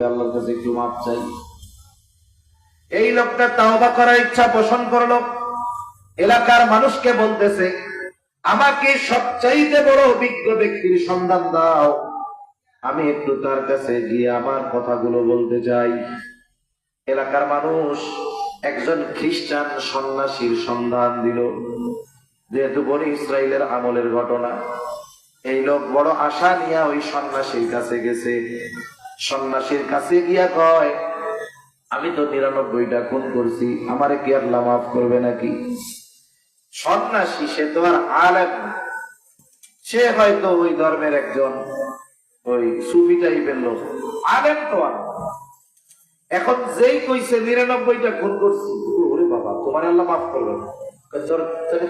আল্লাহর কাছে একটু মাপ চাই। এই লোকটা তাওবা করার ইচ্ছা পোষণ করলো, এলাকার মানুষকে বলতেছে, আমাকে সবচাইতে বড় অভিজ্ঞ ব্যক্তির সন্ধান দাও, আমি একটু তার কাছে গিয়ে আমার কথাগুলো বলতে চাই। এলাকার মানুষ একজন খ্রিস্টান সন্ন্যাসীর সন্ধান দিল। যেহেতু বনি ইসরায়েলের আমলের ঘটনা, এই লোক বড় আশা নিয়ে ওই সন্ন্যাসীর কাছে গেছে। সন্ন্যাসীর কাছে গিয়া কয়, আমি তো ৯৯টা খুন করছি, আমারে কি আল্লাহ মাফ করবে নাকি? সন্ন্যাসী সে তো আর আলেম না, সে হয়তো ওই ধর্মের একজন ওই সুফি টাইপের লোক, আলেম তো আর। এখন যেই কইছে ৯৯টা খুন করছি, ওরে বাবা তোমার আল্লাহ মাফ করবে না,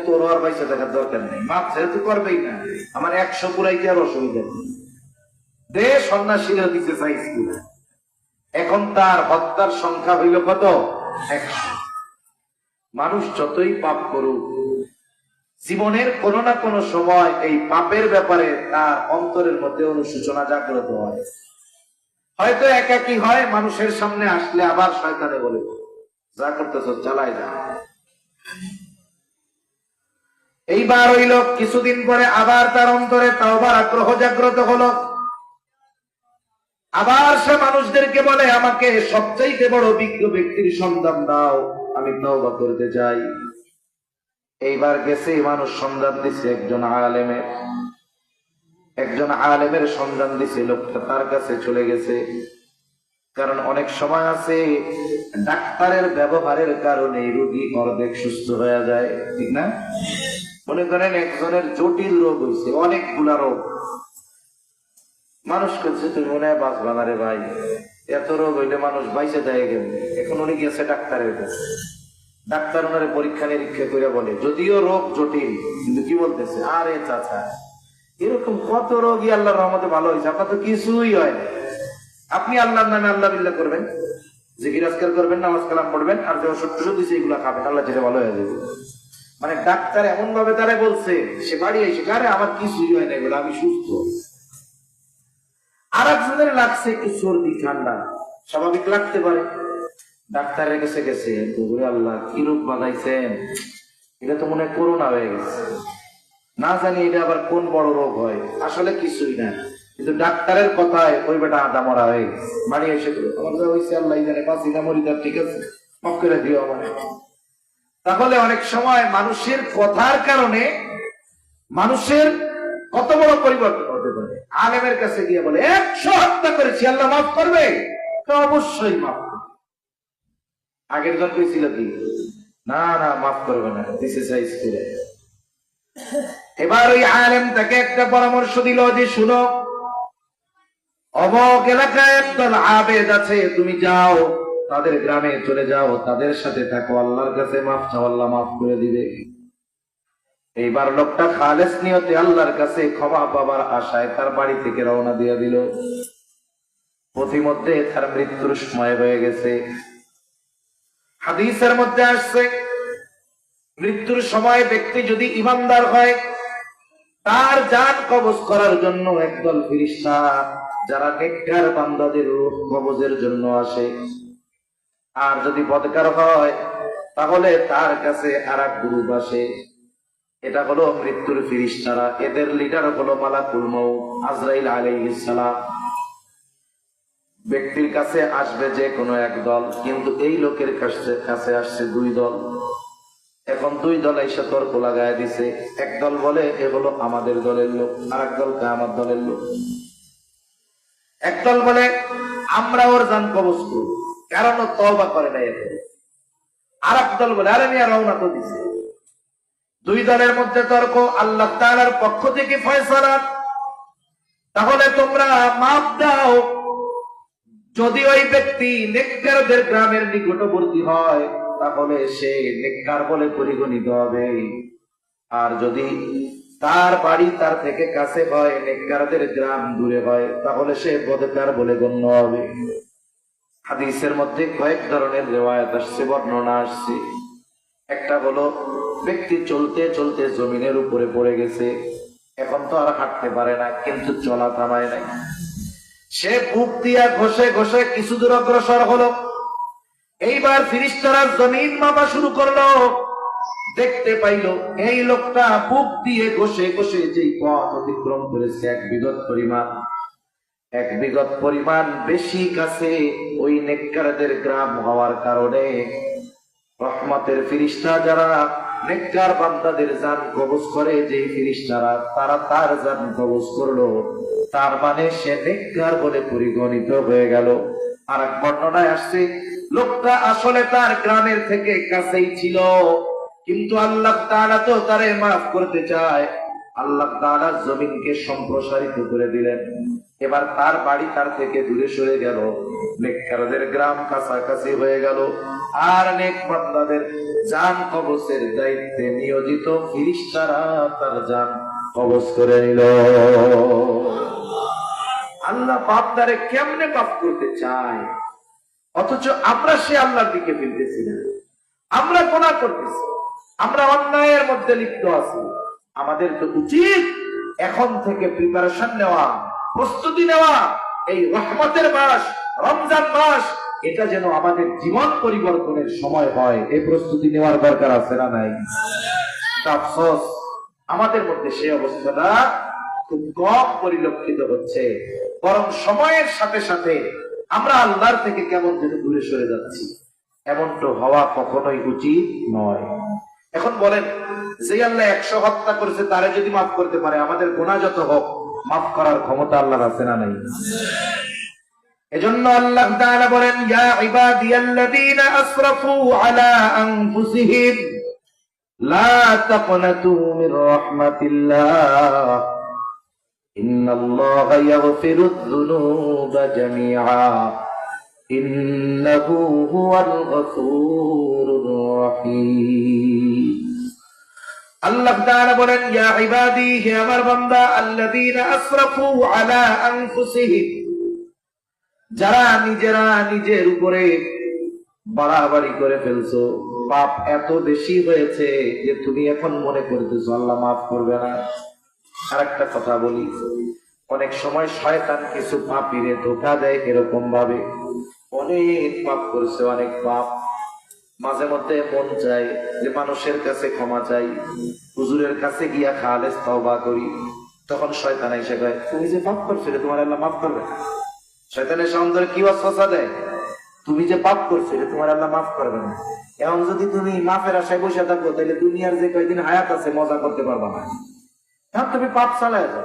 তোর আর পয়সা দেখার দরকার নেই, মাফ যেহেতু করবেই না, আমার ১০০ পুরাইতে আর অসুবিধা নেই, দে। সন্ন্যাসীরা দিতে চাইছিল। এখন তার হত্যার সংখ্যা হইল কত? ১০০। মানুষ যতই পাপ করুক, জীবনের কোন না কোন সময় এই পাপের ব্যাপারে তার অন্তরের মধ্যে অনুশোচনা জাগ্রত হয়। হয়তো একাকী হয়, মানুষের সামনে আসলে আবার শয়তানে বলে, যা করতেছ চালাই যা। এইবার হইল কিছুদিন পরে আবার তার অন্তরে তাওবার আগ্রহ জাগ্রত হলো। আবার সে মানুষদেরকে বলে, আমাকে সবচাইতে বড় অভিজ্ঞ ব্যক্তির সন্ধান দাও, আমি তওবা করতে চাই। এইবার গেছে মানুষ সন্ধান দিছে একজন আলেমের সন্ধান দিছে। লোকটা তার কাছে চলে গেছে। কারণ অনেক সময় আছে ডাক্তারের ব্যবহারের কারণে রোগী অর্ধেক সুস্থ হয়ে যায়, ঠিক না? মনে করেন একজনের জটিল রোগ হয়েছে, অনেকগুলা রোগ, মানুষ করছে তুমি মনে হয় বাঁচবা না রে ভাই, এত রোগ হইলে মানুষ বাইসে যায় গেল। এখন উনি গেছে ডাক্তারের কাছে, ডাক্তার ওনারে পরীক্ষা নিরীক্ষা করে বলে, যদিও রোগ জটিল, কিন্তু কি বলতেছে, আরে চাচা এরকম কত রোগী আল্লাহর রহমতে ভালো হয়েছে, আপনার তো কিছুই হয় না। আপনি আল্লাহর নামে আল্লাহ বিল্লাহ করবেন, জিকির আজকার করবেন, নামাজ কালাম পড়বেন, আর যে ওষুধ টষুধ দিচ্ছে এগুলা খাবেন, আল্লাহ যেটা ভালো হয়ে যাবে। মানে ডাক্তার এমন ভাবে তারা বলছে, সে বাড়ি এসে আরে আমার কিছুই হয় না, এগুলো আমি সুস্থ। আর একজনের লাগছে একটু সর্দি ঠান্ডা, স্বাভাবিক লাগতে পারে, ডাক্তারের কাছে গেছে, আল্লাহ কি রোগ বাঁধাইছেন, এটা তো মনে হয় করোনা হয়ে গেছে, না জানি এটা আবার কোন বড় রোগ হয়, আসলে কিছুই না, কিন্তু ডাক্তারের কথায় ওই বেটা আদা মরা হয়ে গেছে। বাড়ি এসে আমার যা হয়েছে আল্লাহ জানে, বাঁচি না মরি তার ঠিক আছে, মাফ করে দিও আমার। তাহলে অনেক সময় মানুষের কথার কারণে মানুষের কত বড় পরিবর্তন হতে পারে। আলেমের কাছে গিয়ে বলে ১০০ হত্যা করেছি, আল্লাহ মাফ করবে? তো অবশ্যই মাফ করবে। আগের জন কইছিল কি, না না মাফ করবে না, দিছে সাইজ করে। এবার ওই আলেম তাকে একটা পরামর্শ দিল যে, শুনো, অমক এলাকায় একদল আবেদ আছে, তুমি যাও তাদের গ্রামে চলে যাও, তাদের সাথে থাকো, আল্লাহর কাছে মাফ চাও, আল্লাহ মাফ করে দিবে। এইবার লোকটা খালেস নিয়তে আল্লাহর কাছে ক্ষমা পাবার আশায় তার বাড়ি থেকে রওনা দিয়ে দিল। পথিমধ্যে তার মৃত্যুর সময় হয়ে গেছে। হাদিসের মধ্যে আসছে, মৃত্যুর সময় ব্যক্তি যদি ইমানদার হয়, তার জান কবজ করার জন্য একদল ফেরেশতা যারা নেককার বান্দাদের রূহ কবজের জন্য আসে। আর যদি বদকার হয়, তাহলে তার কাছে আরেক গ্রুপ আসে, এটা হলো মৃত্যুর ফেরেশতারা। এদের লিডার হলো মালাকুল মউত আজরাইল আলাইহিস সালাম। ব্যক্তির কাছে আসবে যে কোনো এক দল, কিন্তু এই লোকের কাছে আসছে ২ দল। এখন ২ দল এসে তর্ক লাগায় দিছে। এক দল বলে এ হলো আমাদের দলের লোক, আর এক দল আমার দলের লোক। এক দল বলে আমরা ওর জান কবজ করব, কারণ ও তওবা করে নাই। আর এক দল বলে আরে মিয়া রওনা তো দিছে। ২ দলের মধ্যে তর্ক, আল্লাহ তাআলার পক্ষ থেকে ফয়সালা, তাহলে তোমরা মাফ দাও। যদি ওই ব্যক্তি নেককারদের গ্রামের নিকটবর্তী হয়, তাহলে সে নেককার বলে পরিগণিত হবে। আর যদি তার বাড়ি তার থেকে কাছে হয়, নেককারদের গ্রাম দূরে হয়, তাহলে সে বদকার বলে গণ্য হবে। হাদিসের মধ্যে কয়েক ধরনের রিওয়ায়াত আসছে, বর্ণনা আসছে। একটা হলো ব্যক্তি চলতে চলতে জমিনের উপরে পড়ে গেছে, এখন তো আর হাঁটতে পারে না, কিন্তু চলা থামায় নাই। সে বুক দিয়া ঘষে ঘষে কিছু দূর অগ্রসর হলো। এইবার ফেরেশতারা জমিন মাপা শুরু করলো। দেখতে পাইল এই লোকটা বুক দিয়ে ঘষে ঘষে যেই পথ অতিক্রম করেছে এক বিগত পরিমাণ বেশি কাছে ওই নেককারদের গ্রাম হওয়ার কারণে রহমতের ফেরেশতা যারা নেককার বান্দাদের জান কবজ করে, যে ফেরেশতারা তারা তার জান কবজ করলো, তার মানে সে নেককার বলে পরিগণিত হয়ে গেল। আর এক বর্ণনায় আসছে লোকটা আসলে তার গ্রামের থেকে কাছেই ছিল, কিন্তু আল্লাহ তাআলা তো তারে মাফ করতে চায়। আল্লাহ তাআলা জমিনকে সম্প্রসারিত করে দিলেন। এবার তার বাড়ি তার থেকে দূরে সরে গেল, নেককারদের গ্রাম কাছাকাছি হয়ে গেল। আর নেক বান্দাদের জান কবজের দায়িত্বে নিয়োজিত ফেরেশতারা তার জান কবজ করে নিল। আল্লাহ বান্দারে কেমনে মাফ করতে চায়, অথচ আমরা সে আল্লাহর দিকে ফিরতেছি না। আমরা গুনাহ করতেছি, আমরা অন্যায়ের মধ্যে লিপ্ত আছি। আমাদের তো উচিত এখন থেকে প্রিপারেশন নেওয়া, প্রস্তুতি নেওয়া। এই রহমতের মাস, রমজান মাস, এটা যেন আমাদের জীবন পরিবর্তনের সময় হয়, এই প্রস্তুতি নেওয়ার দরকার আছে না নাই? আফসোস আমাদের মধ্যে সেই অবস্থাটা খুব কম পরিলক্ষিত হচ্ছে। বরং সময়ের সাথে সাথে আমরা আল্লাহর থেকে কেমন যেন দূরে সরে যাচ্ছি। এমন তো হওয়া কখনোই উচিত নয়। এখন বলেন, যে আল্লাহ 100 হত্যা করেছে তারে যদি মাফ করতে পারে, আমাদের গুনাহ যত হোক মাফ করার ক্ষমতা আল্লাহর আছে না নাই? এজন্য আল্লাহ তাআলা বলেন, ইয়া ইবাদিয়াল্লাযীনা আসরাফু আলা আনফুসিহিম লা তাকনাতু মির রাহমাতিল্লাহ ইন্নাল্লাহা ইয়াগফিরুয যুনুবা জামিআ ইন্নাহু হুয়াল গফুরুর রহিম। আল্লাহ তাআলা বলেন, ইয়া ইবাদি, হে আমার বান্দা, আল্লাযীনা আসরাফু আলা আনফুসিহিম, যারা নিজেরা নিজের উপরে বাড়াবাড়ি করে ফেলছো, পাপ এত বেশি হয়েছে যে তুমি এখন মনে করতেছো আল্লাহ মাফ করবে না। আর একটা কথা বলি, অনেক সময় শয়তান কিছু পাপীরে ধোঁকা দেয় এরকম ভাবে, অনেক পাপ করছে, অনেক পাপ, মাঝে মধ্যে মন চায় যে মানুষের কাছে ক্ষমা চাই, হুজুরের কাছে গিয়া খালেস তওবা করি। তখন শয়তান এসে কয়, তুমি যে পাপ করছিলে তোমার আল্লাহ মাফ করবে না। শয়তানের অন্তরে কি ওয়াসওয়াসা দেয়, তুমি যে পাপ করছিলে তোমার আল্লাহ মাফ করবে না। এখন যদি তুমি মাফের আশায় বসে থাকো, তাহলে দুনিয়ার যে কয়দিন হায়াত আছে মজা করতে পারবা না। এখন তুমি পাপ চালায় যাও,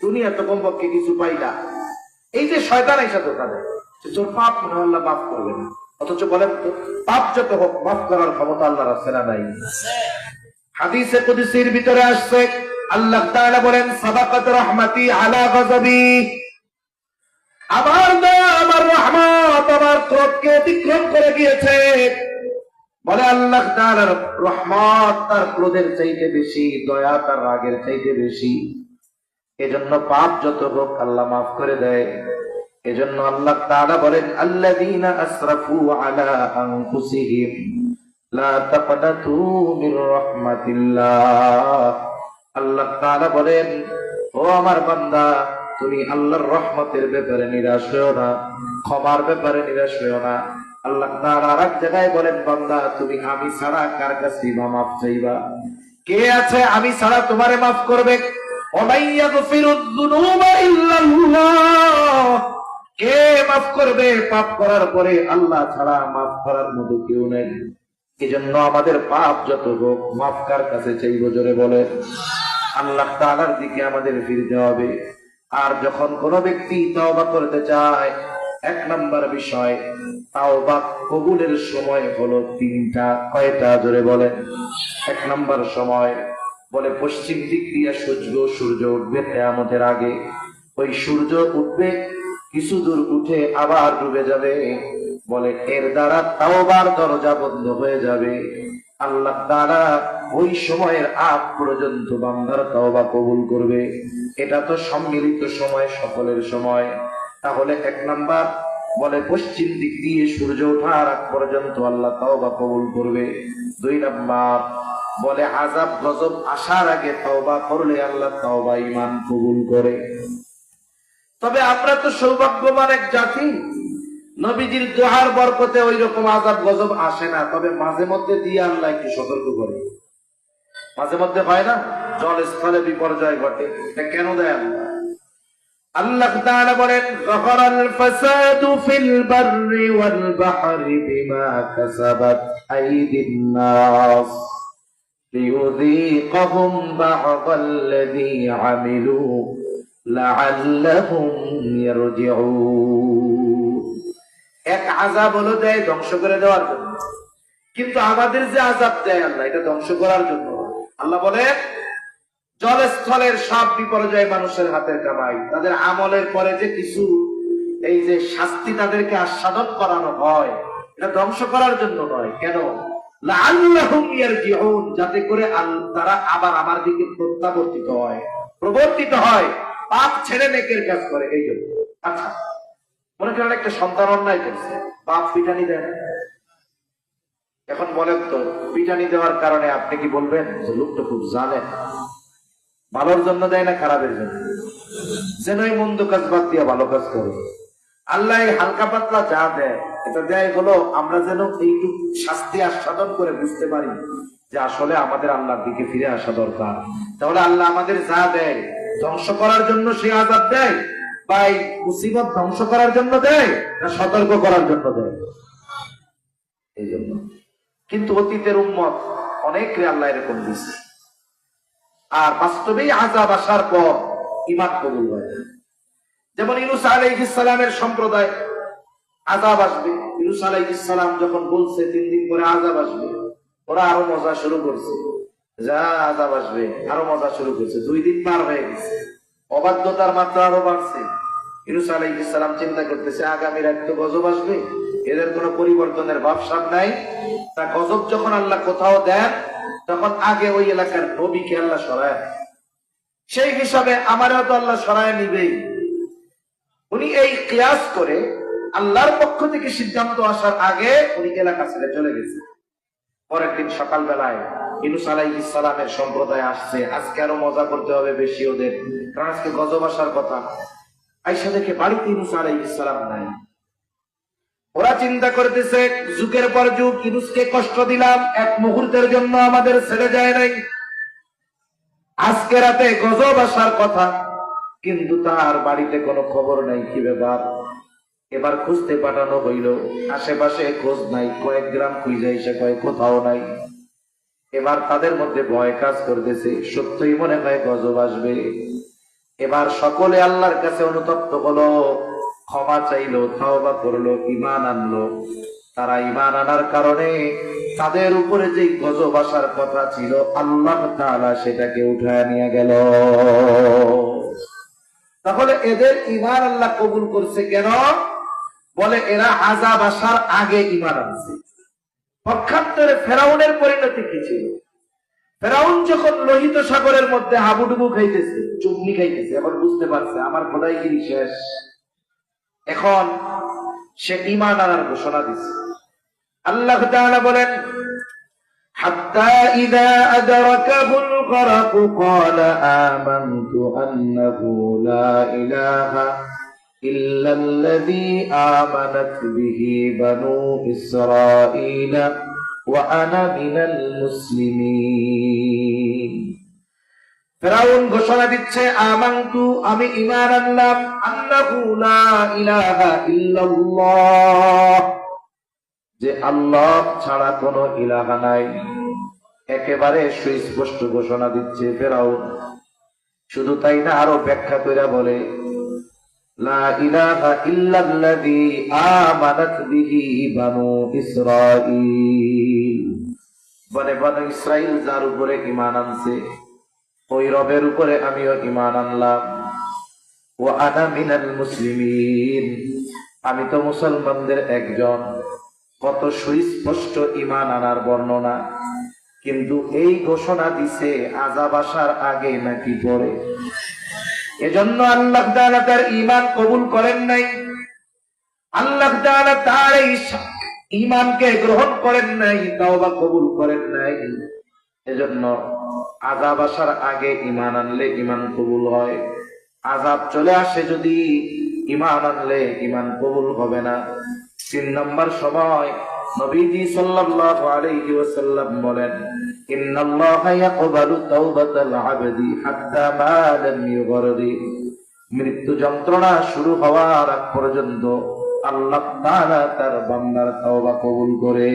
দুনিয়া তো কমপক্ষে কিছু পাইলা। এই যে শয়তান এসে ধোঁকা দেয়, তোর পাপ মনে হয় আল্লাহ মাফ করবে না। অথচ বলেন তো, পাপ যত হোক মাফ করার ক্ষমতা আল্লাহর আছে না নাই? হাদিসে কুদসির ভিতরে আসছে, আল্লাহ তাআলা বলেন, সাবাকাত রাহমাতি আলা গযবি, আমার দয়া, আমার রহমত আমার ক্রোধকে অতিক্রম করে গিয়েছে। বলে আল্লাহ তাআলার রহমত তার ক্রোধের চাইতে বেশি, দয়া তার রাগের চাইতে বেশি। এজন্য পাপ যত হোক আল্লাহ মাফ করে দেয়। এজন্য আল্লাহ তাআলা বলেন, আল্লাযীনা আসরাফু আলা আনফুসিহিম লা তাকনাতু মির রাহমাতিল্লাহ। আল্লাহ তাআলা বলেন, ও আমার বান্দা, তুমি আল্লাহর রহমতের ব্যাপারে নিরাশ হও না, ক্ষমার ব্যাপারে নিরাশ হও না। আল্লাহ তাআলা আরেক জায়গায় বলেন, বান্দা তুমি আমি ছাড়া কার কাছে মাফ চাইবা? কে আছে আমি ছাড়া তোমারে মাফ করবে? ওয়ামাইয়াগফিরুয যুনুবা ইল্লাল্লাহ, কে মাফ করবে? পাপ করার পরে আল্লাহ ছাড়া মাফ করার মতো কেউ নেই। এজন্য আমাদের পাপ যত হোক মাফ কার কাছে চাইবো? জোরে বলে, আল্লাহ তাআলার দিকে আমাদের ফিরতে হবে। আর যখন কোন ব্যক্তি তওবা করতে চায়, 1 নাম্বার বিষয়, তওবা কবুলের সময় হলো 3টা। কয়টা? জোরে বলেন। 1 নাম্বার সময় বলে পশ্চিম দিক দিয়ে সূর্য উঠবে কিয়ামতের আগে। ওই সূর্য উঠবে, কিছু দূর উঠে আবার ডুবে যাবে। বলে এর দ্বারা তওবার দরজা বন্ধ হয়ে যাবে। আল্লাহ তাআলা ওই সময়ের আগ পর্যন্ত বান্দার তওবা কবুল করবে। এটা তো সম্মিলিত সময়, সকলের সময়। তাহলে 1 নাম্বার বলে পশ্চিম দিক দিয়ে সূর্য ওঠার আগ পর্যন্ত আল্লাহ তওবা কবুল করবে। 2 নাম্বার বলে আযাব গজব আসার আগে তওবা করলে আল্লাহ তওবা ঈমান কবুল করে। তবে আমরা তো সৌভাগ্যবান এক জাতি, নবীজির দোহার বরকতে ওই রকম আযাব গজব আসে না। তবে মাঝে মধ্যে দিয়ে আল্লাহ একটু সতর্ক করে। মাঝে মধ্যে হয় না, জলস্থলে বিপর্যয় ঘটে, এটা কেন দেয় আল্লাহ? আল্লাহ তাআলা বলেন, যাহারাল ফাসাদু ফিল বাররি ওয়াল বাহরি বিমা কাসাবাত আইদিন নাস লিয়ুযীকাহুম বা'দাল্লাযী আমিলু লাআল্লাহুম ইয়ারজিউন। এক আযাব হলো দেয় ধ্বংস করে দেওয়ার জন্য, কিন্তু আমাদের যে আযাব দেয় আল্লাহ, এটা ধ্বংস করার জন্য। আল্লাহ বলেন, জলস্থলের সব বিপর্যয় মানুষের হাতের কামাই। তাদের আমলের পরে যে কিছু এই যে শাস্তি তাদেরকে আস্বাদন করানো হয়, এটা ধ্বংস করার জন্য নয়। কেন? লাআল্লাহুম ইয়ারজিউন, যাতে করে তারা আবার আমার দিকে প্রত্যাবর্তিত হয়, প্রবর্তিত হয়, পাপ ছেড়ে নেকের কাজ করে। এই জন্য। আচ্ছা, মনে করেন একটা সন্তান অন্যায় করছে, বাপ পিটানি দেন। এখন বলেন তো, পিটানি দেওয়ার কারণে আপনি কি বলবেন যে লোকটা খুব জানেন? ভালোর জন্য দেয় না খারাপের জন্য? যেন এই মন্দ কাজ বাদ দিয়ে ভালো কাজ করে। আল্লাহ হালকা পাতলা যা দেয়, এটা দেয় হলো আমরা যেন এইটুকু শাস্তি আস্বাদন করে বুঝতে পারি যে আসলে আমাদের আল্লাহর দিকে ফিরে আসা দরকার। তাহলে আল্লাহ আমাদের যা দেয় ধ্বংস করার জন্য সে আযাব দেয়, বা এই মুসিবত ধ্বংস করার জন্য দেয়, না সতর্ক করার জন্য দেয়? এই জন্য। কিন্তু অতীতের উম্মত অনেকরে আল্লাহ এরকম দিচ্ছে। আর বাস্তবেই আযাব আসার পর ঈমান কবুল হয়। যেমন ইউনূস আলাইহিস সালামের সম্প্রদায়, আযাব আসবে। ইউনূস আলাইহিস সালাম যখন বলছে 3 দিন পরে আযাব আসবে, ওরা আরো মজা শুরু করছে, যা আযাব আসবে, আরো মজা শুরু করছে। 2 দিন পার হয়ে গেছে, অবাধ্যতার মাত্রা আরো বাড়ছে। ইউনূস আলাইহিস সালাম চিন্তা করতেছে, আগামী রাত তো গজব আসবে, এদের কোনো পরিবর্তনের ভাবসাব নাই। তা গজব যখন আল্লাহ কোথাও দেন, তখন আগে ওই এলাকার নবীকে আল্লাহ সরায়, সেই হিসাবে আমারও তো আল্লাহ সরায় নিবেই। উনি এই কিয়াস করে আল্লাহর পক্ষ থেকে সিদ্ধান্ত আসার আগে উনি এলাকা ছেড়ে চলে গেছে। পরের দিন সকালবেলায় ইউনূস আলাইহিস সালামের সম্প্রদায় আসছে, আজকে আরো মজা করতে হবে বেশি ওদের, কারণ আজকে গজব আসার কথা। আইসা দেখে বাড়িতে ইউনূস আলাইহিস সালাম নাই। ওরা চিন্তা করতেছে, যুগের পর যুগ ইউনূসকে কষ্ট দিলাম, এক মুহূর্তের জন্য আমাদের ছেড়ে যায় নাই। আজকে রাতে গজব আসার কথা, কিন্তু তার বাড়িতে কোনো খবর নাই। কি ব্যাপার? এবার খুঁজতে পাঠানো হইল, আশেপাশে খোঁজ নাই, কয়েক গ্রাম খুঁজে এসে কয় কোথাও নাই। এবার তাদের মধ্যে ভয় কাজ করতেছে, সত্যই মনে হয় গজব আসবে। এবার সকলে আল্লাহর কাছে অনুতপ্ত হলো, ক্ষমা চাইলো, তাওবা করলো, ঈমান আনলো। তারা ঈমান আনার কারণে তাদের উপরে যে গজব আসার কথা ছিল, আল্লাহ তাআলা সেটাকে উঠায় নিয়ে গেল। তাহলে এদের ঈমান আল্লাহ কবুল করছে কেন? বলে এরা আযাব আসার আগে ঈমান আনছে। পক্ষান্তরে ফেরাউনের পরিণতি কি ছিল? ফেরাউন যখন লোহিত সাগরের মধ্যে হাবুডুবু খাইতেছে, চুবনি খাইতেছে, এখন বুঝতে পারছে আমার খোদাইগিরি শেষ। এখন সে ঈমান আনার ঘোষণা দিচ্ছে। আল্লাহ তাআলা বলেন, হাত্তা ইযা আদরাকাহুল গরক ক্বালা আমানতু আন্নাহু লা ইলাহা ইল্লাল্লাযী আমানাত বিহি বানু ইসরাঈল ওয়া আনা মিনাল মুসলিমিন। ফেরাউন ঘোষণা দিচ্ছে, আমানতু, আমি ঈমান আনলাম, আন্নাহু লা ইলাহা ইল্লাল্লাহ, যে আল্লাহ ছাড়া কোনো ইলাহা নাই। একেবারে সুস্পষ্ট ঘোষণা দিচ্ছে ফেরাউন। শুধু তাই না, আরো ব্যাখ্যা কইরা বলে, লা ইলাহা ইল্লাল্লাযী আমানাত বিহি বানু ইসরাঈল, বনে বানু ইসরাঈল যার উপরে ঈমান আনছে, ওই রবের উপরে আমিও ঈমান আনলাম। ওয়া আনা মিনাল মুসলিমিন, আমি তো মুসলমানদের একজন। কত সুস্পষ্ট ঈমান আনার বর্ণনা! কিন্তু এই ঘোষণা দিছে আযাব আসার আগে নাকি পরে? এজন্য আল্লাহ তাআলা তার ঈমান কবুল করেন নাই। আল্লাহ তাআলা তার এই ঈমানকে গ্রহণ করেন নাই, তাওবা কবুল করেন নাই। এজন্য আযাব আসার আগে ঈমান আনলে ঈমান কবুল হয়। আযাব চলে আসে যদি ঈমান আনলে ঈমান কবুল হবে না। 3 নম্বর সময় নবীজি সাল্লাল্লাহু আলাইহি ওয়াসাল্লাম বলেন, ইন্নাল্লাহা ইয়াকবালু তাওবাতাল আবদি হাত্তা মা লাম ইউগররি। মৃত্যু যন্ত্রণা শুরু হওয়ার আগ পর্যন্ত আল্লাহ তাআলা তার বান্দার তওবা কবুল করে।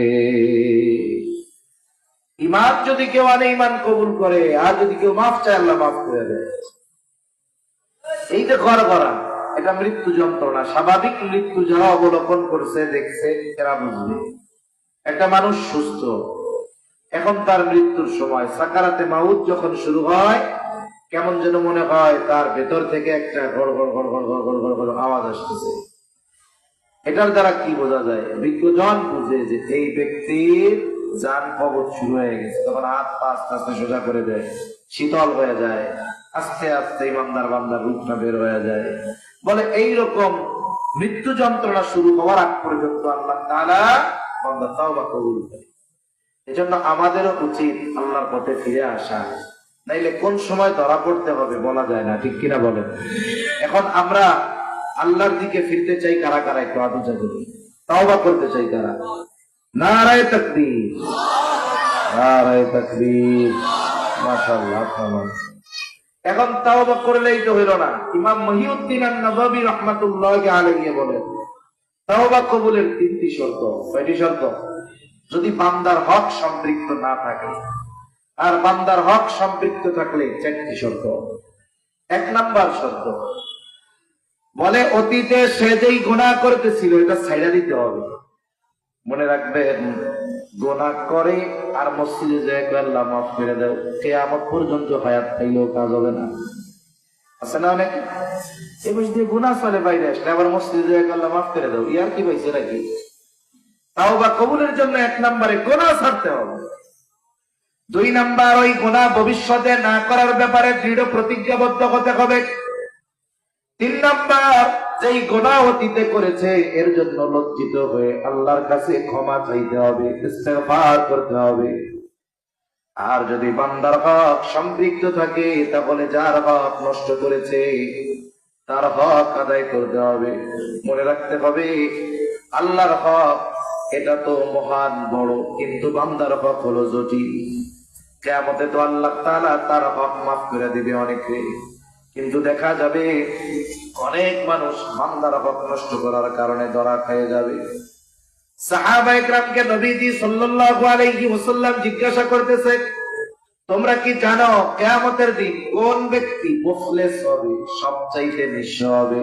ঈমান যদি কেউ আনে ঈমান কবুল করে, আর যদি কেউ মাফ চায় আল্লাহ মাফ করে দেয়। এই যে ঘর করা, এটা মৃত্যু যন্ত্রণা, স্বাভাবিক মৃত্যু যারা অবলোকন করছে দেখছে এরা বুঝবে। একটা মানুষ সুস্থ, এখন তার মৃত্যুর সময়, সাকারাতে মাউত যখন শুরু হয়, কেমন যেন মনে হয় তার ভেতর থেকে একটা গড় গড় গড় গড় গড় গড় গড় গড় আওয়াজ আসতেছে। এটার দ্বারা কি বোঝা যায়? বিজ্ঞজন বুঝে যে এই ব্যক্তির জান কবজ শুরু হয়ে গেছে। তখন হাত পা আস্তে আস্তে সোজা করে দেয়, শীতল হয়ে যায়, আস্তে আস্তে ইমানদার বান্দার রূপটা বের হয়ে যায়। বলে এইরকম মৃত্যু যন্ত্রণা শুরু হওয়ার আগ পর্যন্ত আল্লাহ তাআলা বান্দার তওবা কবুল করে। এজন্য আমাদেরও উচিত আল্লাহর পথে ফিরে আসা, নাইলে কোন সময় ধরা পড়তে হবে বলা যায় না, ঠিক কিনা বলেন? এখন আমরা আল্লাহর দিকে ফিরতে চাই কারা কারা? একটু হাত উঁচা করি। তওবা করতে চাই কারা? নারায়ে তাকবীর, নারায়ে তাকবীর, মাশাআল্লাহ। এখন তওবা করলেই তো হইল না। ইমাম মহিউদ্দিন আন-নববী রাহমাতুল্লাহি আলাইহি বলেন, তওবা কবুলের 3টি শর্ত। কয়টি শর্ত? যদি বান্দার হক সম্পৃক্ত না থাকে, আর বান্দার হক সম্পৃক্ত থাকলে 4টি শর্ত। 1 নাম্বার শর্ত বলে, অতীতে সে যেই গুনাহ করতেছিল এটা ছাইড়া দিতে হবে। মনে রাখবেন, গুনাহ করে আর মসজিদে যায় আল্লাহ মাফ করে দাও, কিয়ামত পর্যন্ত হায়াত পাইলেও কাজ হবে না। আছে না অনেক? এই বুঝ দিয়ে গুনাহ চলে বাইরে আসলে আবার মসজিদে যায় আল্লাহ মাফ করে দাও, ইয়ার কি পাইছে নাকি? তাওবা কবুলের জন্য 1 নম্বরে গুনাহ ছাড়তে হবে। 2 নাম্বার, ওই গুনাহ ভবিষ্যতে না করার ব্যাপারে দৃঢ় প্রতিজ্ঞাবদ্ধ হতে হবে। 3 নাম্বার, যেই গুনাহ অতীতে করেছে এর জন্য লজ্জিত হয়ে আল্লাহর কাছে ক্ষমা চাইতে হবে, ইস্তেগফার করতে হবে। আর যদি বান্দার হক সম্পৃক্ত থাকে তাহলে যার হক নষ্ট করেছে তার হক আদায় করতে হবে। মনে রাখতে হবে, আল্লাহর হক এটা তো মহান বড়, কিন্তু বান্দার হক হলো জটিল। কিয়ামতে তো আল্লাহ তাআলা তার হক মাফ করে দিবে অনেকে, কিন্তু দেখা যাবে অনেক মানুষ বান্দার হক নষ্ট করার কারণে ধরা খেয়ে যাবে। সাহাবায়ে কেরামকে নবীজি সাল্লাল্লাহু আলাইহি ওয়াসাল্লাম জিজ্ঞাসা করতেছে, তোমরা কি জানো কিয়ামতের দিন কোন ব্যক্তি মুফলিস হবে, সবচাইতে নিঃস্ব হবে?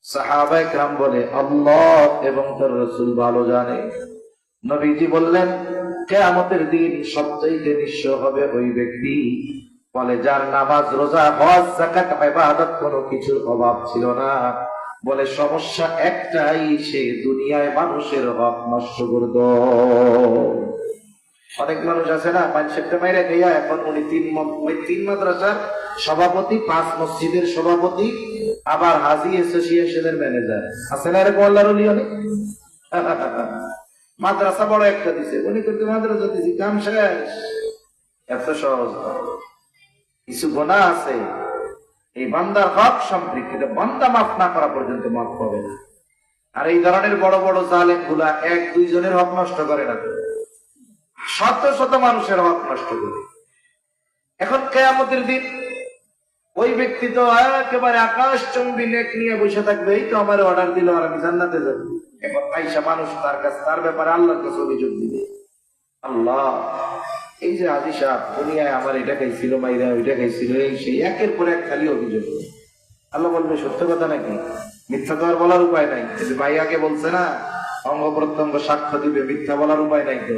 সাহাবায়ে কেরাম বলে, আল্লাহ এবং তার রাসূল ভালো জানে। নবীজি বললেন, কিয়ামতের দিন সবচাইতে নিঃস্ব হবে ওই ব্যক্তি বলে যার নামাজ, রোজা, হজ, যাকাত, ইবাদত কোনো কিছুর অভাব ছিল না। বলে সমস্যা একটাই, সে দুনিয়ায় মানুষের হক নষ্ট করত। অনেক মানুষ আছে না, মানুষেরটা মাইরা খাইয়া এখন উনি 3 মাদ্রাসার সভাপতি, 5 মসজিদের সভাপতি, আবার হাজি অ্যাসোসিয়েশনের ম্যানেজার। আছে না এরকম আল্লাহর ওলি অনেক? মাদ্রাসা বড় একটা দিছে, উনি কিন্তু মাদ্রাসা দিছে, কাম শেষ। এত সহজ। কিছু গুনাহ আছে এই বান্দার হক সম্পৃক্ত, বান্দা মাফ না করা পর্যন্ত মাফ পাবে না। আর এই ধরনের বড় বড় জালেম গুলা 1-2 জনের হক নষ্ট করে না, শত শত মানুষের হক নষ্ট করে। এখন কিয়ামতের দিন ওই ব্যক্তি তো একেবারে আকাশচুম্বী নেক নিয়ে বসে থাকবে, এই তো আমার অর্ডার দিল আর আমি জান্নাতে যাব। এখন আইসা মানুষ তার কাছে, তার ব্যাপারে আল্লাহর কাছে অভিযোগ দিবে, আল্লাহ এই যে হাজী সাহেব দুনিয়ায় আমার এটা খাইছিল, মাইরা ওইটা খাইছিল, এই সেই একের পর এক খালি অভিযোগ। আল্লাহ বলবে, সত্য কথা নাকি? মিথ্যা তো আর বলার উপায় নাই। ভাইয়াকে বলছে না, অঙ্গ প্রত্যঙ্গ সাক্ষ্য দিবে, মিথ্যা বলার উপায় নাই। তো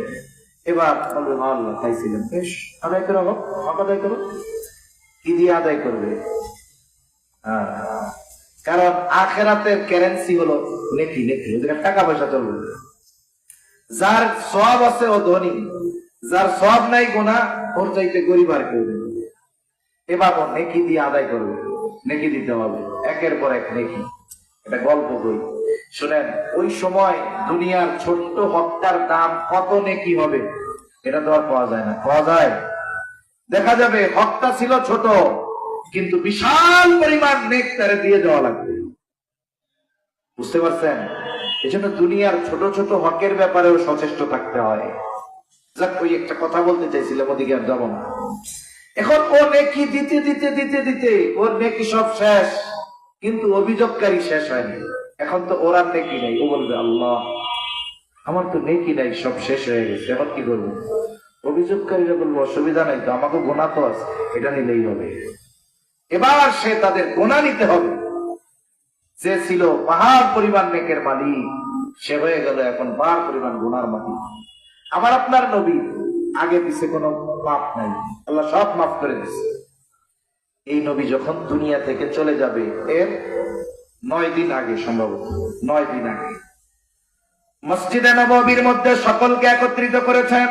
এবার বলবে, আল্লাহ খাইছিলেন, বেশ আদায় করো, হক আদায় করো। কি দিয়ে আদায় করবে? কারণ আখিরাতের কারেন্সি হলো নেকি। নেকি টাকা পয়সা চলবে। যার সওয়াব আছে ও ধনী, যার সওয়াব নাই গুনাহ ওর চাইতে গরিব আর কেউ নেই। এবার ও নেকি দিয়ে আদায় করবে, নেকি দিতে হবে, একের পর এক নেকি। এটা গল্প বই শুনেন। ওই সময় দুনিয়ার ছোট্ট হকটার দাম কত নেকি হবে এটা তো আর পাওয়া যায় না। পাওয়া যায়? দেখা যাবে হকটা ছিল ছোট, কিন্তু বিশাল পরিমাণ নেক তারে দিয়ে দেওয়া লাগবে। বুঝতে পারছেন? এজন্য দুনিয়ার ছোট ছোট হকের ব্যাপারেও সচেষ্ট থাকতে হয়। যাক, ওই একটা কথা বলতে চাইছিলাম, ওদিকে আর যাবো না। এখন ও নেকি দিতে দিতে দিতে দিতে ওর নেকি সব শেষ, কিন্তু অভিযোগকারী শেষ হয়নি। এখন তো ওর আর নেকি নাই। ও বলবে, আল্লাহ আমার তো নেকি নাই, সব শেষ হয়ে গেছে, এখন কি করবো? অভিযোগকারীরা বলবো, অসুবিধা নাই তো, আমাকে গোনা তো আছে, এটা নিলেই হবে। এবার সে তাদের গোনা নিতে হবে। যে ছিল পাহাড় পরিমাণ নেকের মালিক, সে হয়ে গেল এখন পাহাড় পরিমাণ গুনার মালিক। আমার আপনার নবী আগে পিছে কোনো পাপ নাই, আল্লাহ সব মাফ করে দিচ্ছে। এই নবী যখন দুনিয়া থেকে চলে যাবে, এর 9 দিন আগে, সম্ভবত 9 দিন আগে মসজিদে নববীর মধ্যে সকলকে একত্রিত করেছেন।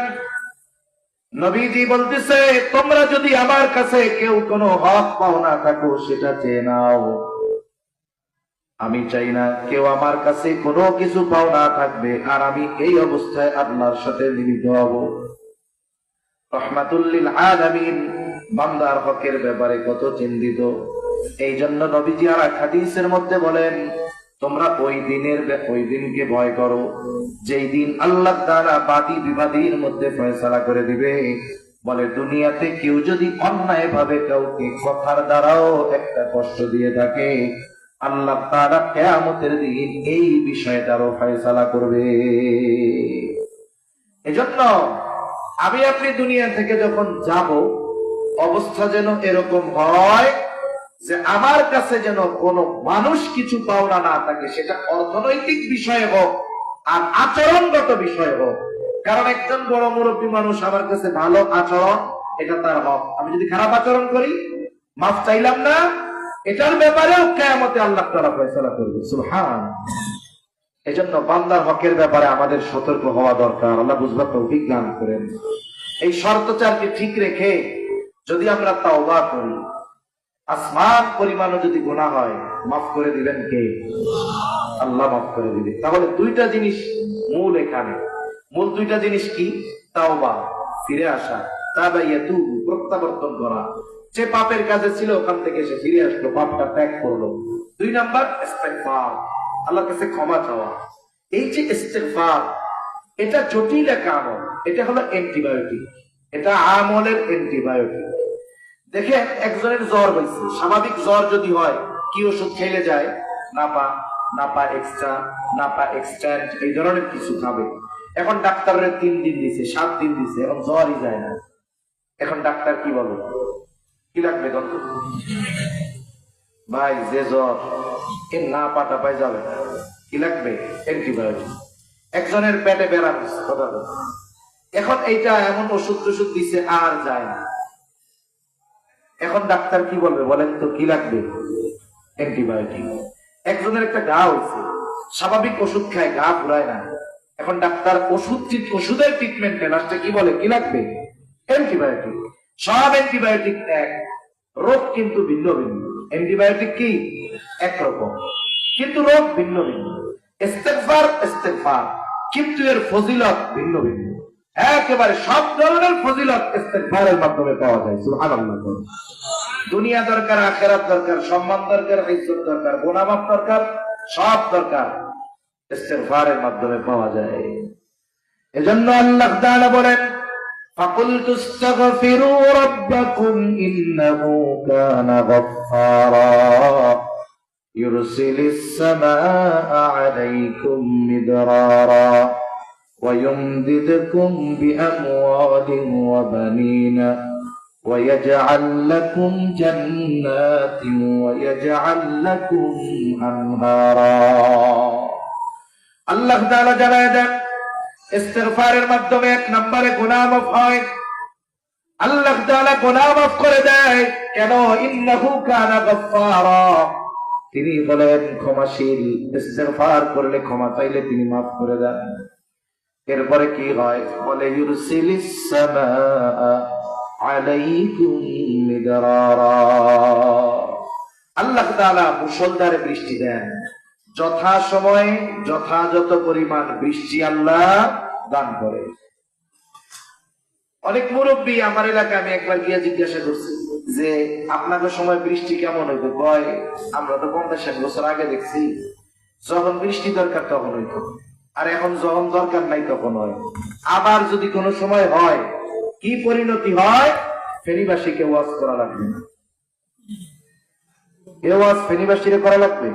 নবীজি বলতেছে, তোমরা যদি আমার কাছে কেউ কোনো হক পাওনা থাকো সেটা চেয়ে নাও। আমি চাই না কেউ আমার কাছে কোনো কিছু পাওনা থাকবে আর আমি এই অবস্থায় আল্লাহর সাথে মিলিত হব। রহমাতুল লিল আলামিন বান্দার হকের ব্যাপারে কত চিন্তিত। এই জন্য নবীজি আর হাদিসের মধ্যে বলেন, তোমরা ওই দিনকে ভয় করো যেই দিন আল্লাহ তাআলা বাদী বিবাদীর মধ্যে ফয়সালা করে দিবে। বলে, দুনিয়াতে কেউ যদি অন্যায় ভাবে কাউকে কথার দ্বারাও একটা কষ্ট দিয়ে থাকে, আল্লাহ তাআলা কিয়ামতের দিন এই বিষয়টারও ফয়সালা করবে। এজন্য আমি আপনি দুনিয়া থেকে যখন যাব, অবস্থা যেন এরকম হয় যে আমার কাছে যেন কোনো মানুষ কিছু পাওনা না থাকে, সেটা অর্থনৈতিক বিষয়ে হোক আর আচরণগত বিষয় হোক। কারণ একজন বড় মুরব্বী মানুষ আমার কাছে ভালো আচরণ, এটা তার হক। আমি যদি খারাপ আচরণ করি, মাফ চাইলাম না, এটার ব্যাপারেও কিয়ামতে আল্লাহ তাআলা ফয়সালা করবে। সুবহান। এজন্য বান্দার হকের ব্যাপারে আমাদের সতর্ক হওয়া দরকার। আল্লাহ বুঝবার তৌফিক দান করেন। এই শর্তচারকে ঠিক রেখে যদি আমরা তাওবা করি, আসমান পরিমাণও যদি গুনাহ হয়, মাফ করে দিবেন কে? আল্লাহ মাফ করে দিবে। তাহলে দুইটা জিনিস মূল এখানে। মূল দুইটা জিনিস কি? তাওবা, ফিরে আসা, তাবাইয়াতুবু, প্রত্যাবর্তন করা। যে পাপের কাজে ছিল ওখান থেকে সে ফিরে আসলো, পাপটা ত্যাগ করলো। 2 নাম্বার ইস্তেগফার, আল্লাহর কাছে ক্ষমা চাওয়া। এই যে ইস্তেগফার, এটা জটিল এক আমল, এটা হলো অ্যান্টিবায়োটিক, এটা আমলের অ্যান্টিবায়োটিক। দেখেন, একজনের জ্বর হয়েছে, স্বাভাবিক জ্বর যদি হয় কি ওষুধ খেলে যায়? নাপা এক্সট্রা, নাপা এক্সট্যান্ট, এই ধরনের কিছু খাবে। এখন ডাক্তারের 3 দিন দিছে, 7 দিন দিছে, এখন জ্বরই যায় না। এখন ডাক্তার কি বলে? কি লাগবে? ভাই যে জ্বর, এ না পাটা পাই যাবে না, কি লাগবে? অ্যান্টিবায়োটিক। একজনের পেটে বেড়া কথা বলে, এখন এইটা এমন ওষুধ টষুধ দিছে আর যায় না। এখন ডাক্তার কি বলবে বলেন তো? কি লাগবে? অ্যান্টিবায়োটিক। একজনের একটা গা হয়েছে, স্বাভাবিক ওষুধ খায়, গা ঘুরায় না। এখন ডাক্তার ওষুধের ট্রিটমেন্টে লাস্টে কি বলে? কি লাগবে? অ্যান্টিবায়োটিক। সব অ্যান্টিবায়োটিক এক, রোগ কিন্তু ভিন্ন ভিন্ন। অ্যান্টিবায়োটিক কি একরকম, কিন্তু রোগ ভিন্ন ভিন্ন। ইস্তেগফার, কিন্তু এর ফজিলত ভিন্ন ভিন্ন। একেবারে সব ধরনের ফজিলত ইস্তেগফারের মাধ্যমে পাওয়া যায়। সুবহানাল্লাহ। দুনিয়া দরকার, আখিরাত দরকার, সম্মান দরকার, ইজ্জত দরকার, গুনাহ মাফ দরকার, সব দরকার ইস্তেগফারের মাধ্যমে পাওয়া যায়। এজন্য আল্লাহ তাআলা বলেন, فَقُلْتُ اسْتَغْفِرُوا رَبَّكُمْ إِنَّهُ كَانَ غَفَّارًا يُرْسِلِ السَّمَاءَ عَلَيْكُمْ مِدْرَارًا وَيُمْدِدْكُمْ بِأَمْوَالٍ وَبَنِينَ وَيَجْعَلْ لَكُمْ جَنَّاتٍ وَيَجْعَلْ لَكُمْ أَنْهَارًا। আল্লাহ তাআলা জানায় দেন, ইস্তেগফারের মাধ্যমে 1 নম্বরে গুনাহ মাফ হয়। আল্লাহ তাআলা গুনাহ মাফ করে দেয়। কেন? ইন্নাহু কানা গাফফারা, তিনি বলেন ক্ষমাশীল। ইস্তেগফার করলে, ক্ষমা চাইলে তিনি মাফ করে দেন। এরপরে কি হয়? বলে, ইউরসিলিস সামাআ আলাইকুম মিদরারা, আল্লাহ তাআলা মুষলধারে বৃষ্টি দেন। যথা সময়ে যথাযথ পরিমাণ বৃষ্টি আল্লাহ দান করে। অনেক মুরব্বী আমার এলাকায়, আমি একবার গিয়ে জিজ্ঞাসা করছি যে আপনাদের সময় বৃষ্টি কেমন হইতো, কয় আমরা তো 50-60 বছর আগে দেখছি যখন বৃষ্টি দরকার তখন হইতো, আর এখন যখন দরকার নাই তখন হয়। আবার যদি কোনো সময় হয়, কি পরিণতি হয়? ফেনীবাসীকে ওয়াজ করা লাগবে না, এ ওয়াজ ফেনীবাসীরে করা লাগবে,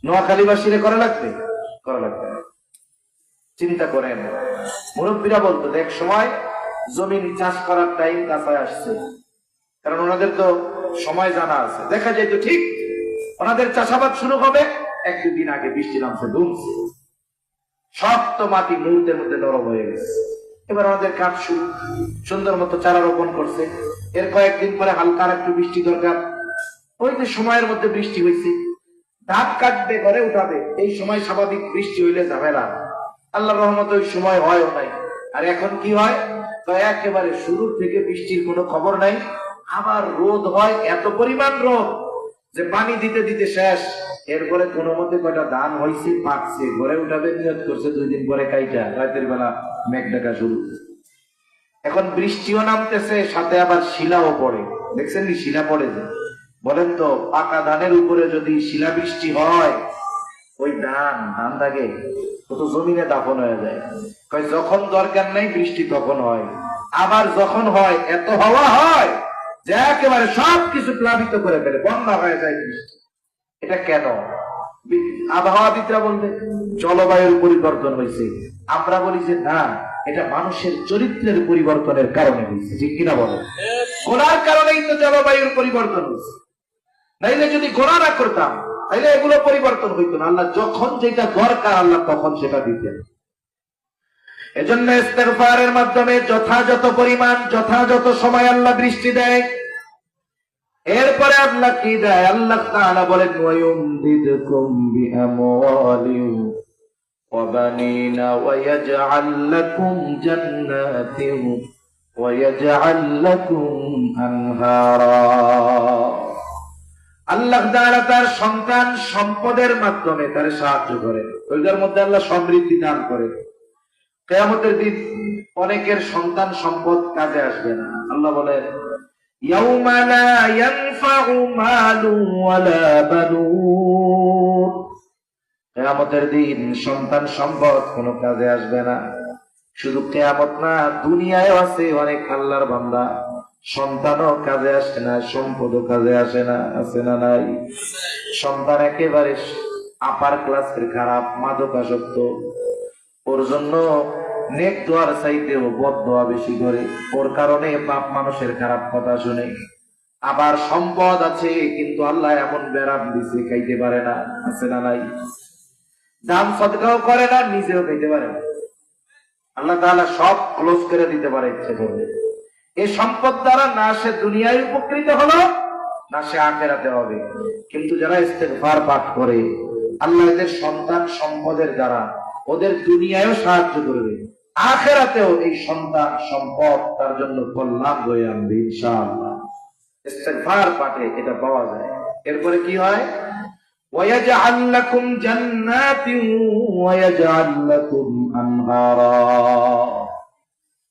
নোয়াখালীবাসীরে করা লাগবে, করা লাগবে না। চিন্তা করেন, মুরব্বীরা বলতো এক সময় জমিন চাষ করার টাইম কাছায় আসছে, কারণ ওনাদের তো সময় জানা আছে। দেখা যায় তো ঠিক ওনাদের চাষাবাদ শুরু হবে 1-2 দিন আগে বৃষ্টি নামছে, ধুমছে, শক্ত মাটি মুহূর্তের মধ্যে নরম হয়ে গেছে। এবার আমাদের কাজ শুরু, সুন্দর মতো চারা রোপণ করছে। এর কয়েকদিন পরে হালকা একটু বৃষ্টি দরকার, ওই যে সময়ের মধ্যে বৃষ্টি হয়েছে, ধান কাটবে ঘরে উঠাবে, এই সময় স্বাভাবিক বৃষ্টি হইলে ঝামেলা। আল্লাহর রহমতে ওই সময় হয়ও নাই। আর এখন কি হয়, তো একেবারে শুরু থেকে বৃষ্টির কোনো খবর নাই, আবার রোদ হয়, এত পরিমাণ রোদ যে পানি দিতে দিতে শেষ। এরপরে কোনো মতে কয়টা ধান হয়েছে, পাকছে, ঘরে উঠাবে, নিয়ত করছে 2 দিন পরে কাইটা রাতের বেলা মেঘ ডাকা শুরু। এখন বৃষ্টিও নামতেছে, সাথে আবার শিলাও পড়ে। দেখছেন নি শিলা পড়ে? যে বলেন তো, পাকা ধানের উপরে যদি শিলা বৃষ্টি হয়, ওই ধান দাগে কত জমিনে দাফন হয়ে যায়। যখন দরকার নাই বৃষ্টি তখন হয়, আবার যখন হয় এত হাওয়া হয় যে একেবারে সবকিছু প্লাবিত করে ফেলে, বন্যা হয়ে যায় বৃষ্টি। এটা কেন? আবহাওয়াবিদরা বলবে জলবায়ুর পরিবর্তন হয়েছে। আমরা বলি যে না, এটা মানুষের চরিত্রের পরিবর্তনের কারণে হয়েছে। ঠিক কিনা বলো? গোনার কারণেই তো জলবায়ুর পরিবর্তন হয়েছে, নাইলে যদি গোনা না করতাম তাইলে এগুলো পরিবর্তন হইতো না। আল্লাহ যখন যেটা দরকার আল্লাহ তখন সেটা দিতেন। এজন্য ইস্তিগফারের মাধ্যমে যথাযথ পরিমাণ, যথাযথ সময় আল্লাহ বৃষ্টি দেয়। এরপরে আল্লাহ কি দেয়? আল্লাহ তাআলা বলেন ওয়ায়ুমদিদকুম বিআমওয়ালিন ওয়া বানিনা ওয়া ইয়াজআল লাকুম জান্নাতিন ওয়া ইয়াজআল লাকুম আনহারা। আল্লাহ তাআলা তার সন্তান সম্পদের মাধ্যমে তার সাহায্য করেন, ওইটার মধ্যে আল্লাহ সমৃদ্ধি দান করেন। কিয়ামতের দিন অনেকের সন্তান সম্পদ কাজে আসবে না। আল্লাহ বলেন ইয়াউমা লা ইয়ানফাউ মালুন ওয়ালা বানুন। কিয়ামতের দিন সন্তান সম্পদ কোনো কাজে আসবে না। শুধু কিয়ামত না, দুনিয়ায়ও আছে অনেক আল্লাহর বান্দা সন্তানও কাজে আসে না, সম্পদও কাজে আসে না। আছে না নাই? সন্তান একেবারে আপার ক্লাসের খারাপ, মাদকাসক্ত, ওর জন্য নেক দোয়ার চাইতেও বদ দোয়া বেশি করে, ওর কারণে বাপ মানুষের খারাপ কথা শুনে। আবার সম্পদ আছে কিন্তু আল্লাহ এমন বেরাম দিছে খাইতে পারে না। আছে না নাই? দান সদকাও করে না, নিজেও খাইতে পারে না। আল্লাহ তাআলা সব ক্লোজ করে দিতে পারে ইচ্ছে করলে। এই সম্পদ দ্বারা না সে দুনিয়ায় উপকৃত হলো, না সে আখিরাতে হবে। কিন্তু যারা ইস্তিগফার পাঠ করে, আল্লাহ এদের সন্তান সম্পদের দ্বারা ওদের দুনিয়ায়ও সাহায্য করবে, আখিরাতেও এই সন্তান সম্পদ তার জন্য কল্যাণ হয়ে আনবে ইনশাআল্লাহ। ইস্তিগফার পাঠে এটা পাওয়া যায়। এরপরে কি হয়? ওয়ায়াজআল লাকুম জান্নাতিন ওয়ায়াজআল লাকুম আনহারা।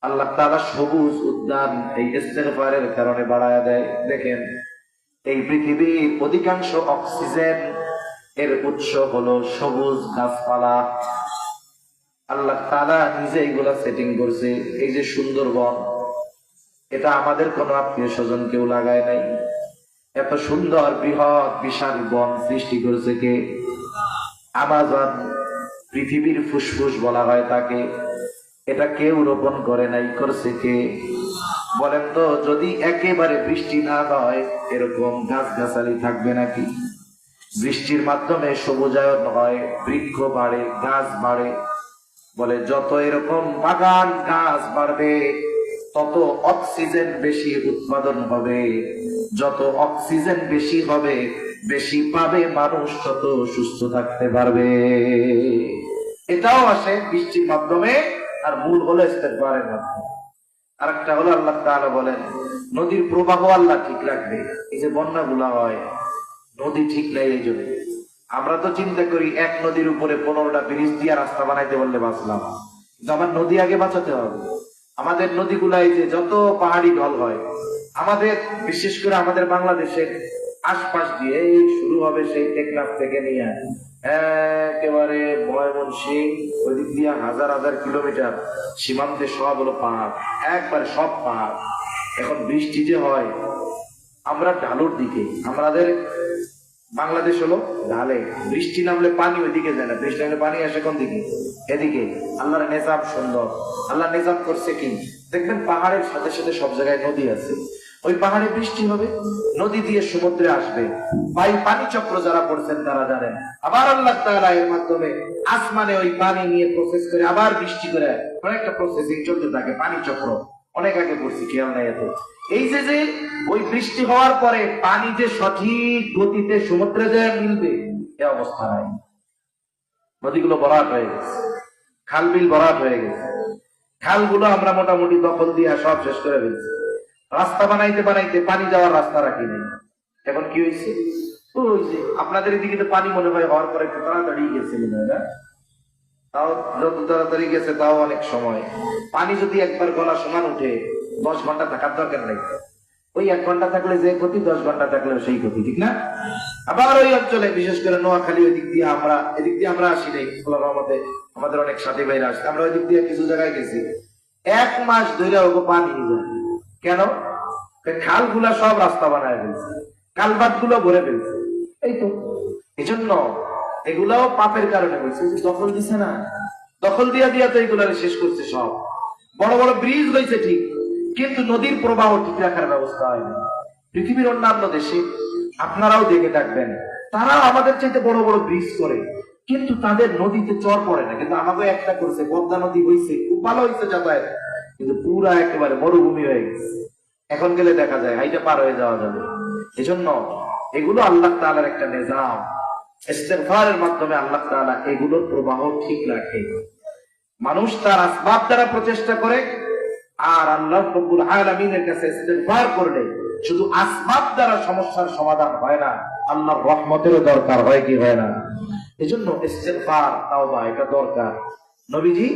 আল্লাহ তাআলা সবুজ উদ্যান এই ইস্তিগফারের কারণে বাড়ায়া দেয়। দেখেন, এই পৃথিবীর অধিকাংশ অক্সিজেন এর উৎস হলো সবুজ গাছপালা। আল্লাহ তাআলা নিজে এগুলা সেটিং করছে। এই যে সুন্দরবন, এটা আমাদের কোন আত্মীয় স্বজন কেউ লাগায় নাই। এত সুন্দর বৃহৎ বিশাল বন সৃষ্টি করেছে কে? আমাজন, পৃথিবীর ফুসফুস বলা হয় তাকে। এটা কেউ রোপণ করে নাই, করছে কে? বলেন তো, যদি একেবারে বৃষ্টি না হয় এরকম গাছগাছালি থাকবে নাকি? বৃষ্টির মাধ্যমে সবুজায়ন হয়, বৃক্ষ বাড়ে, গাছ বাড়ে। বলে যত এরকম বাগান গাছ বাড়বে তত অক্সিজেন বেশি উৎপাদন হবে, যত অক্সিজেন বেশি হবে, বেশি পাবে মানুষ, তত সুস্থ থাকতে পারবে। এটাও আসে বৃষ্টির মাধ্যমে, আর মূল হলো ইস্তিগফারের মাধ্যমে। আরেকটা হলো আল্লাহ তাআলা বলেন নদীর প্রবাহ আল্লাহ ঠিক রাখবে। এই যে বন্যাগুলা হয়, নদী ঠিক নাই। এই জন্য আমরা তো চিন্তা করি এক নদীর উপরে 15টা ব্রিজ দিয়ে রাস্তা বানাইতে বললে বাঁচলাম, কিন্তু আমার নদী আগে বাঁচাতে হবে। আমাদের নদীগুলাই যে যত পাহাড়ি ঢল হয়, আমাদের বিশেষ করে আমাদের বাংলাদেশের আশপাশ দিয়ে এই শুরু হবে সেই টেকনাফ থেকে নিয়ে একেবারে ময়মনসিংহ ওইদিক দিয়ে হাজার হাজার কিলোমিটার সীমান্তে সব হলো পাহাড়, একবারে সব পাহাড়। এখন বৃষ্টি যে হয়, আমরা ঢালুর দিকে, আমাদের বাংলাদেশ হলো ঢালে, বৃষ্টি নামলে পানি ওইদিকে যায় না, বৃষ্টি নামলে পানি আসে কোন দিকে? এদিকে। আল্লাহর নিজাম সুন্দর। আল্লাহ নিজাম করছে কি, দেখবেন পাহাড়ের সাথে সাথে সব জায়গায় নদী আছে, ওই পাহাড়ে বৃষ্টি হবে, নদী দিয়ে সমুদ্রে আসবে, পানি চক্র যারা পড়ছেন তারা জানেন। আবার আল্লাহ তাআলা এর মাধ্যমে আসমানে ওই পানি নিয়ে প্রসেস করে আবার বৃষ্টি করে, অনেকটা প্রসেসিং চলতে থাকে, পানি চক্র অনেক আগে পড়ছি, খেয়াল নাই এত। এই যে ওই বৃষ্টি হওয়ার পরে পানি যে সঠিক গতিতে সমুদ্রে যায় মিলবে, এ অবস্থা নাই। নদীগুলো ভরাট হয়ে গেছে, খাল বিল ভরাট হয়ে গেছে, খালগুলো আমরা মোটামুটি দখল দিয়ে সব শেষ করে ফেলছি। রাস্তা বানাইতে বানাইতে পানি যাওয়ার রাস্তা রাখি নেই। এখন কি হয়েছে, ওই যে আপনাদের এদিকে তো পানি মনে হয় হওয়ার পরে একটু তাড়াতাড়ি গেছে মনে হয় না, তাও যত তাড়াতাড়ি গেছে তাও অনেক সময়। পানি যদি একবার গলা সমান উঠে 10 ঘন্টা থাকার দরকার নেই, ওই 1 ঘন্টা থাকলে যে ক্ষতি, 10 ঘন্টা থাকলেও সেই ক্ষতি, ঠিক না? আবার ওই অঞ্চলে বিশেষ করে নোয়াখালী ওই দিক দিয়ে আমরা আসি নাই, আল্লাহর রহমতে আমাদের অনেক সাথী ভাইরা আসছে, আমরা ওই দিক দিয়ে কিছু জায়গায় গেছি, 1 মাস ধরে ওকে পানি যায়। কেন? খাল গুলা সব রাস্তা বানায় ফেলছে, কালভার্ট গুলো ভরে ফেলছে। এই তো এই জন্য এগুলাও পাপের কারণে হয়েছে, দখল দিছে না, দখল দিয়া তো এগুলা শেষ করছে সব। বড় বড় ব্রিজ হয়েছে ঠিক, কিন্তু নদীর প্রবাহ ঠিক রাখার ব্যবস্থা হয়নি। পৃথিবীর অন্যান্য দেশে আপনারাও দেখে থাকবেন, তারা আমাদের চাইতে বড় বড় ব্রিজ করে, কিন্তু তাদের নদীতে চর পড়ে না। কিন্তু আমাকে একটা করছে, পদ্মা নদী হয়েছে, খুব ভালো হয়েছে যাতায়াত, কিন্তু পুরা একেবারে মরুভূমি হয়ে গেছে। এখন গেলে দেখা যায় হাইটা পার হয়ে যাওয়া যাবে। এজন্য এগুলো আল্লাহ তাআলার একটা নিজাম। ইস্তিগফারের মাধ্যমে আল্লাহ তাআলা এগুলোর প্রবাহ ঠিক রাখে। মানুষ তার আসবাব দ্বারা প্রচেষ্টা করে, আর আল্লাহ রাব্বুল আলামিনের কাছে ইস্তিগফার করলে শুধু আসবাব দ্বারা সমস্যার সমাধান হয় না, আল্লাহর রহমতেরও দরকার হয় কি হয় না? এজন্য ইস্তিগফার, তাওবা এটা দরকার। নবীজি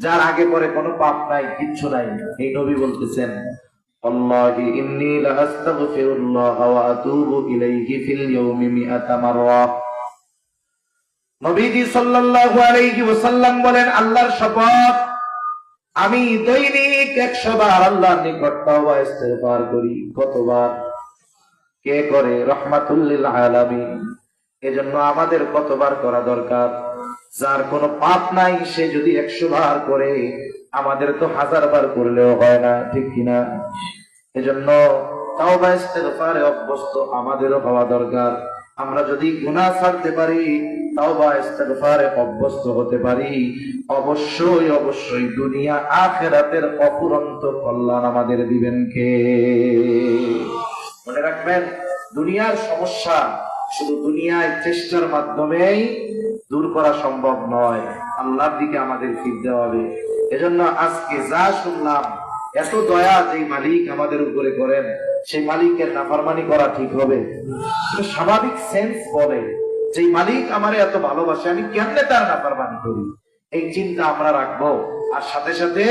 যার আগে পরে কোনো পাপ নাই, কিচ্ছু নাই, এই নবী বলতেছেন, আল্লাহি ইন্নী লাআস্তাগফিরুল্লাহ ওয়া আতুবু ইলাইহি ফিল ইয়াউমি 100 মাররা। নবীজি সাল্লাল্লাহু আলাইহি ওয়াসাল্লাম বলেন, আল্লাহর শপথ, আমি দৈনিক 100 বার আল্লাহর নিকট তওবা ইস্তিগফার করি। কতবার? কে করে? রাহমাতুল লিল আলামিন। এজন্য আমাদের কতবার করা দরকার? যার কোনো পাপ নাই সে যদি 100 বার করে, আমাদের তো 1000 বার করলেও হয় না, ঠিক কিনা? এজন্য তাওবা ইস্তিগফারে অভ্যস্ত আমাদেরও হওয়া দরকার। আমরা যদি গুনাহ ছাড়তে পারি, তাওবা ইস্তিগফারে অভ্যস্ত হতে পারি, অবশ্যই দুনিয়া আখিরাতের অফুরন্ত কল্যাণ আমাদের দিবেন কে? মনে রাখবেন, দুনিয়ার সমস্যা শুধু দুনিয়ায় চেষ্টার মাধ্যমেই দূর করা সম্ভব নয়, আল্লাহর দিকে আমাদের ফিরতে হবে। এজন্য আজকে যা শুনলাম, এত দয়া যে মালিক আমাদের উপরে করেন, সেই মালিকের নাফরমানি করা ঠিক হবে? স্বাভাবিক সেন্স বলে যে মালিক আমারে এত ভালোবাসে, আমি কেমনে তার নাফরমানি করি? এই চিন্তা আমরা রাখবো। আর সাথে সাথে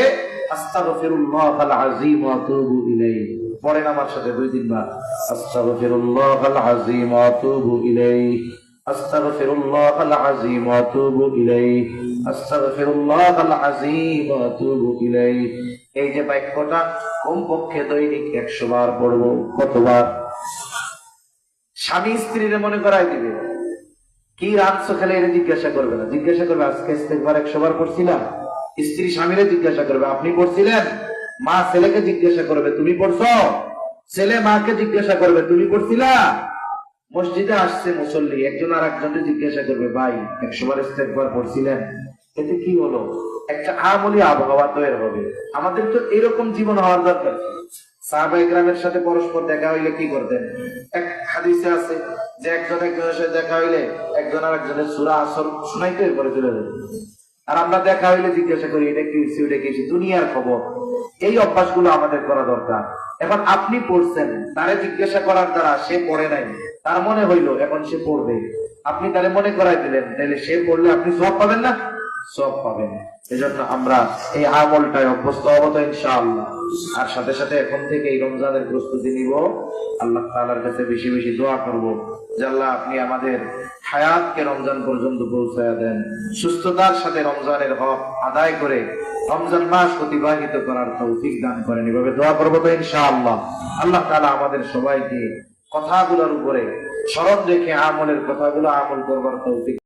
আস্তাগফিরুল্লাহাল আযীম ওয়া আতুবু ইলাইহি পড়েন আমার সাথে 2-3 বার। আস্তাগফিরুল্লাহাল আযীম ওয়া আতুবু ইলাইহি, আস্তাগফিরুল্লাহাল আযীম ওয়া আতুবু ইলাইহি, আস্তাগফিরুল্লাহাল আযীম ওয়া আতুবু ইলাইহি। এই যে বাক্যটা কমপক্ষে দৈনিক 100 বার পড়বো। কতবার? স্বামী স্ত্রীর মনে করাই দিবে, কি রাখছো খেলে এটা জিজ্ঞাসা করবে না, জিজ্ঞাসা করবে আজকে ইস্তিগফার 100 বার পড়ছিলাম। স্ত্রী স্বামীরে জিজ্ঞাসা করবে আপনি পড়ছিলেন, মা ছেলেকে জিজ্ঞাসা করবে তুমি পড়ছো, ছেলে মাকে জিজ্ঞাসা করবে তুমি পড়ছিলা। মসজিদে আসছে মুসল্লি, একজন আর একজনকে জিজ্ঞাসা করবে ভাই 100 বার ইস্তিগফার পড়ছিলেন? এতে কি হলো? একটা আমলি আবহাওয়া তৈরি হবে। আমাদের তো এরকম জীবন হওয়ার দরকার। সাহাবায়ে কেরামের সাথে পরস্পর দেখা হইলে কি করতেন? এক হাদিসে আছে যে একজন একজনের সাথে দেখা হইলে একজন আর একজনের সূরা আসর শুনাইতে পরে চলে যেত। আর আমরা দেখা হইলে জিজ্ঞাসা করি এটা কি হইছে, ওটা কি হইছে, দুনিয়ার খবর। এই অভ্যাসগুলো আমাদের করা দরকার। এখন আপনি পড়ছেন, তারে জিজ্ঞাসা করার দ্বারা সে পড়ে নাই, তার মনে হইলো এখন সে পড়বে, আপনি তারে মনে করাই দিলেন, তাহলে সে পড়লে আপনি সওয়াব পাবেন না? সব পাবেন। এজন্য আমরা এই আমলটায় অভ্যস্ত হব তো ইনশাআল্লাহ। আর সাথে সাথে এখন থেকে এই রমজানের প্রস্তুতি নিব, আল্লাহ তাআলার কাছে বেশি বেশি দোয়া করব যে আল্লাহ আপনি আমাদের হায়াতকে রমজান পর্যন্ত পৌঁছায়া দেন, সুস্থতার সাথে রমজানের হক আদায় করে রমজান মাস অতিবাহিত করার তৌফিক দান করেন। এভাবে দোয়া করবো তো ইনশাআল্লাহ। আল্লাহ তাআলা আমাদের সবাইকে কথাগুলোর উপরে স্মরণ রেখে আমলের কথাগুলো আমল করবার তৌফিক